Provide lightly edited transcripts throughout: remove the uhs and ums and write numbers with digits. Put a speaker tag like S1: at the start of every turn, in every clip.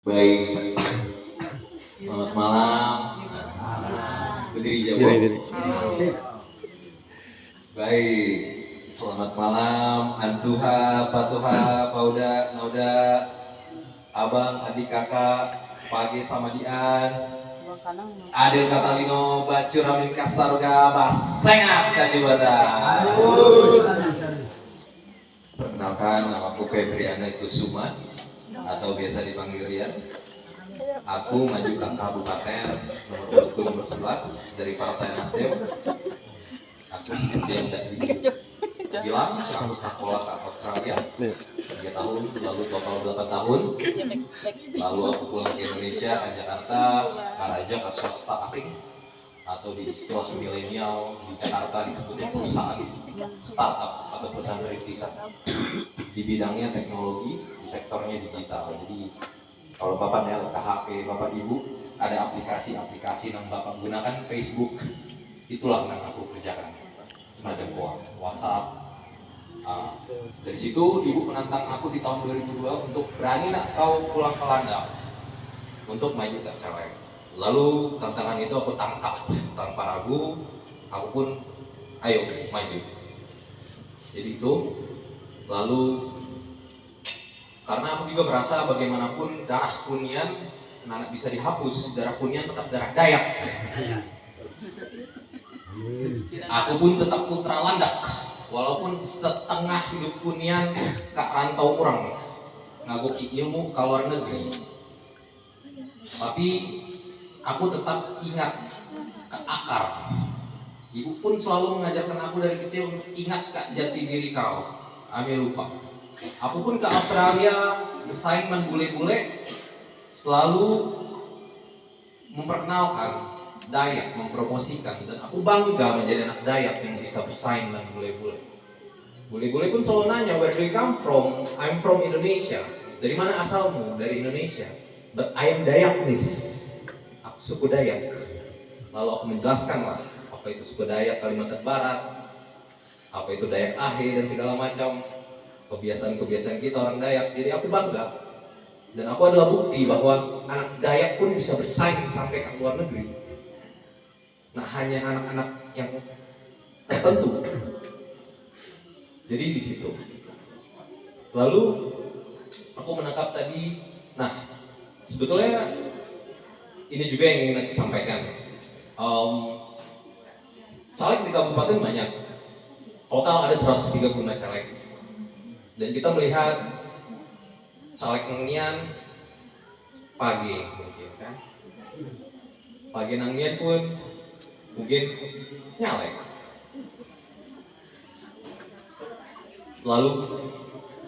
S1: Baik, selamat malam. Berdiri jauh. Baik, selamat malam. Antuha, Patuha, Pauda, Nauda, Abang, adik kakak, Pagi sama Dian, Adil Katalino, Bacur Amin Kasarga, Basengat Kajibata. Perkenalkan, nama aku Febriana Kusuma atau biasa dipanggil Rian. Aku maju ke kabupaten nomor 11 dari Partai Nasdem. Aku seperti yang tadi bilang, aku sekolah ke Australia 3 tahun, lalu total 8 tahun. Lalu aku pulang ke Indonesia, ke Jakarta, Karaja ke swasta asing, atau di istilah milenial di Jakarta disebutnya perusahaan startup atau perusahaan rintisan. Di bidangnya teknologi, di sektornya digital. Jadi kalau Bapak lihat ke HP Bapak Ibu, ada aplikasi-aplikasi yang Bapak gunakan, Facebook, itulah yang aku kerjakan. Semacam WhatsApp. Dari situ Ibu menantang aku di tahun 2002 untuk berani nak kau pulang ke Landau untuk maju ke cewek. Lalu tantangan itu aku tangkap tanpa ragu, aku pun ayo maju. Jadi itu, lalu karena aku juga merasa bagaimanapun darah Kunian anak bisa dihapus, darah Kunian tetap darah Dayak. Aku pun tetap putra Landak, walaupun setengah hidup Kunian kak rantau orang ngagoki ilmu ke luar negeri. Tapi aku tetap ingat ke akar. Ibu pun selalu mengajarkan aku dari kecil untuk ingat kak jati diri kau. Ame lupa. Aku pun ke Australia bersaing dengan bule-bule, selalu memperkenalkan Dayak, mempromosikan, dan aku bangga menjadi anak Dayak yang bisa bersaing dengan bule-bule. Bule-bule pun selalu nanya, where do you come from? I'm from Indonesia. Dari mana asalmu? Dari Indonesia. But I am Dayaknis. Aku suku Dayak. Lalu aku menjelaskan lah, apa itu suku Dayak Kalimantan Barat, apa itu Dayak Ahe dan segala macam kebiasaan-kebiasaan kita orang Dayak. Jadi aku bangga, dan aku adalah bukti bahwa anak Dayak pun bisa bersaing sampai ke luar negeri. Nah, hanya anak-anak yang tertentu. Jadi di situ. Lalu aku menangkap tadi. Nah, sebetulnya ini juga yang ingin aku sampaikan. Caleg di kabupaten banyak. Total ada 135 caleg. Dan kita melihat caleg Nangnian pagi mungkin kan. Pagi Nangnian pun mungkin nyalek. Lalu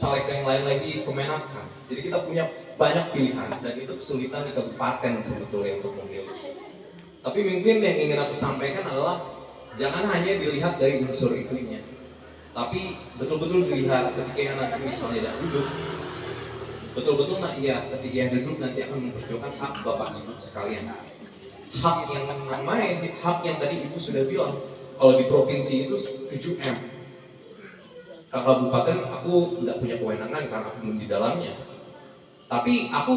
S1: caleg yang lain lagi Kemenaker. Jadi kita punya banyak pilihan, dan itu kesulitan di kabupaten sebetulnya untuk memilih. Tapi mungkin yang ingin aku sampaikan adalah jangan hanya dilihat dari unsur itunya, tapi betul-betul dilihat ketika anak misalnya tidak duduk, betul-betul nak iya ketika ia duduk nanti akan memperjuangkan hak bapak ibu sekalian. Hak yang namanya, hak yang tadi ibu sudah bilang, kalau di provinsi itu 7M. Ke kabupaten aku tidak punya kewenangan karena aku belum di dalamnya. Tapi aku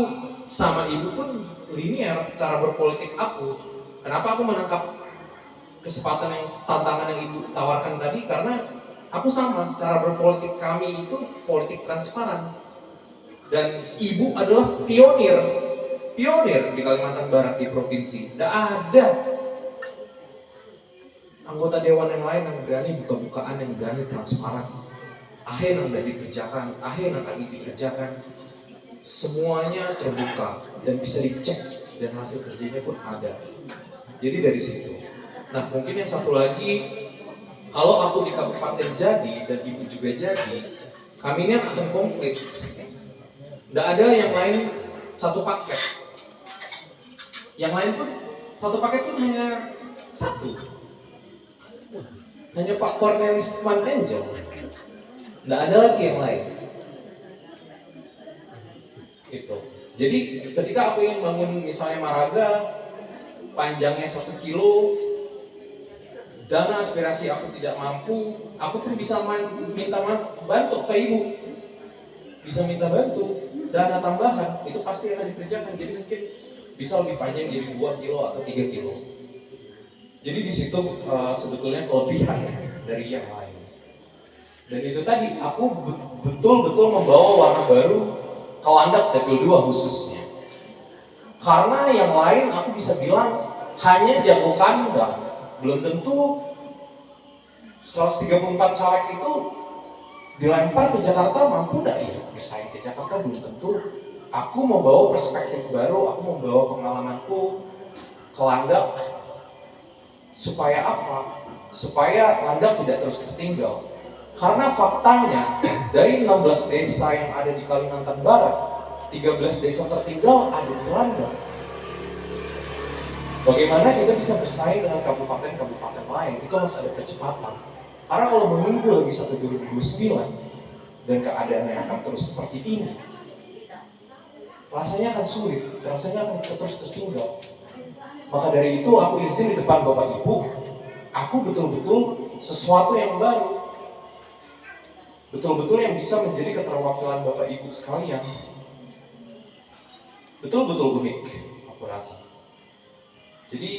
S1: sama ibu pun linear cara berpolitik aku. Kenapa aku menangkap kesempatan yang tantangan yang ibu tawarkan tadi? Karena aku sama, cara berpolitik kami itu politik transparan. Dan ibu adalah pionir di Kalimantan Barat di provinsi. Tidak ada anggota dewan yang lain yang berani buka-bukaan, yang berani transparan. Akhir yang sudah dikerjakan, akhir yang akan dikerjakan, semuanya terbuka dan bisa dicek, dan hasil kerjanya pun ada. Jadi dari situ. Nah, mungkin yang satu lagi, kalau aku di kabupaten jadi dan ibu juga jadi, kami ini akan komplit. Tidak ada yang lain satu paket. Yang lain pun satu paket pun hanya satu. Hanya Pak Cornelis Van Angel. Tidak ada lagi yang lain. Itu. Jadi ketika aku ingin bangun misalnya Maraga, panjangnya 1 kilo, dana aspirasi aku tidak mampu, aku pun bisa minta bantu ke ibu, bisa minta bantu.
S2: dana tambahan itu pasti akan dikerjakan, jadi mungkin bisa lebih panjang jadi 2 kilo atau 3 kilo. Jadi di situ sebetulnya kelebihan dari yang lain. Dan itu tadi aku betul-betul membawa warna baru ke landak dapil 2 khususnya. Karena yang lain aku bisa bilang hanya jago kandang, belum tentu 134 caleg itu dilempar ke Jakarta mampu enggak ya bersaing ke Jakarta, belum tentu. Aku membawa perspektif baru, aku membawa pengalamanku ke landak. Supaya apa? Supaya landak tidak terus tertinggal. Karena faktanya dari 16 desa yang ada di Kalimantan Barat, 13 desa tertinggal ada di landak. Bagaimana kita bisa bersaing dengan kabupaten-kabupaten lain? Itu harus ada percepatan. Karena kalau menunggu lagi sampai 2029 dan keadaannya akan terus seperti ini, rasanya akan sulit, rasanya akan terus tertinggal. Maka dari itu aku izin di depan Bapak Ibu, aku betul-betul sesuatu yang baru, betul-betul yang bisa menjadi keterwakilan Bapak Ibu sekalian, betul-betul unik aku rasa. Jadi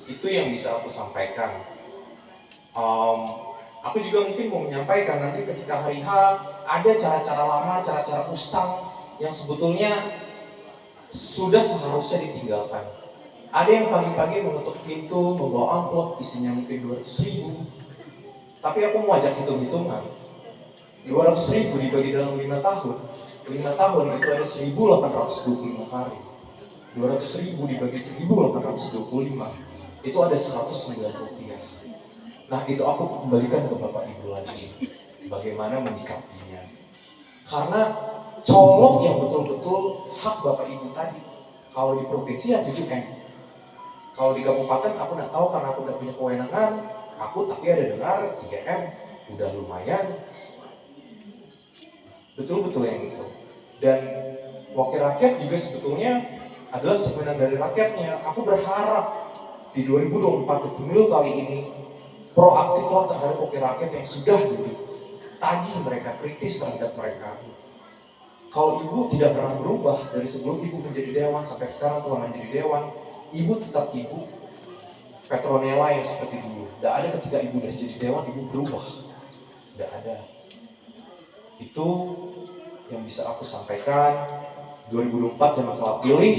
S2: itu yang bisa aku sampaikan. Aku juga mungkin mau menyampaikan nanti ketika hari H ada cara-cara lama, cara-cara usang yang sebetulnya sudah seharusnya ditinggalkan. Ada yang pagi-pagi mengetuk pintu, membawa amplop, isinya mungkin 200.000. Tapi aku mau ajak hitung-hitungan. 200.000 dibagi dalam 5 tahun. 5 tahun itu ada 1.825 hari. 200.000 dibagi 1.825, itu ada 190 rupiah. Nah itu aku kembalikan ke Bapak Ibu lagi. Bagaimana menyikapinya. Karena colok yang betul-betul hak Bapak Ibu tadi. Kalau di provinsi ya 7M. Kalau di kabupaten aku nggak tahu karena aku nggak punya kewenangan. Aku tapi ada dengar 3M udah lumayan. Betul-betul yang itu. Dan wakil rakyat juga sebetulnya adalah cerminan dari rakyatnya. Aku berharap di 2024 pemilu kali ini proaktiflah terhadap wakil rakyat yang sudah duduk. Tagih mereka, kritis terhadap mereka. Kalau ibu tidak pernah berubah dari sebelum ibu menjadi dewan sampai sekarang telah menjadi dewan, ibu tetap ibu Petronella yang seperti dulu. Tidak ada ketika ibu sudah jadi dewan, ibu berubah. Tidak ada. Itu yang bisa aku sampaikan. 2024 jangan salah pilih.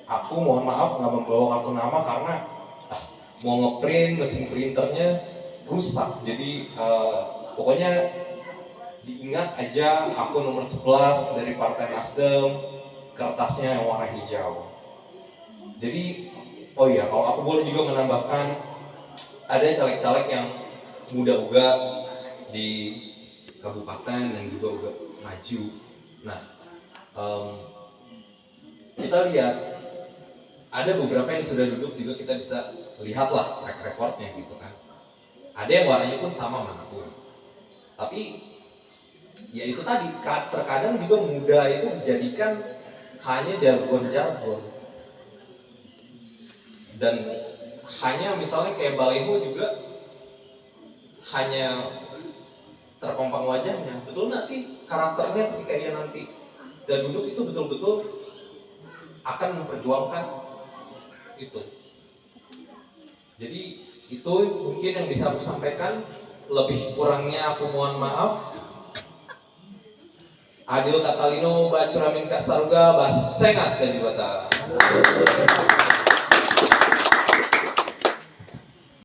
S2: Aku mohon maaf nggak membawa kartu nama karena mau ngeprint mesin printernya rusak. Jadi pokoknya diingat aja aku nomor 11 dari Partai Nasdem, kertasnya yang warna hijau. Jadi, oh iya, kalau aku boleh juga menambahkan, ada caleg-caleg yang muda juga di kabupaten dan juga udah maju. Nah, kita lihat ada beberapa yang sudah duduk juga, kita bisa lihatlah track recordnya gitu kan. Ada yang warnanya pun sama manapun. Tapi ya itu tadi, terkadang juga muda itu dijadikan hanya jargon-jargon. Dan hanya misalnya kayak baliho juga hanya terpampang wajahnya. Betul nggak sih karakternya ketika dia nanti dan duduk itu betul-betul akan memperjuangkan itu. Jadi itu mungkin yang bisa aku sampaikan. Lebih kurangnya aku mohon maaf. Adio takalino bacuramin kasaruga basengat dari bata.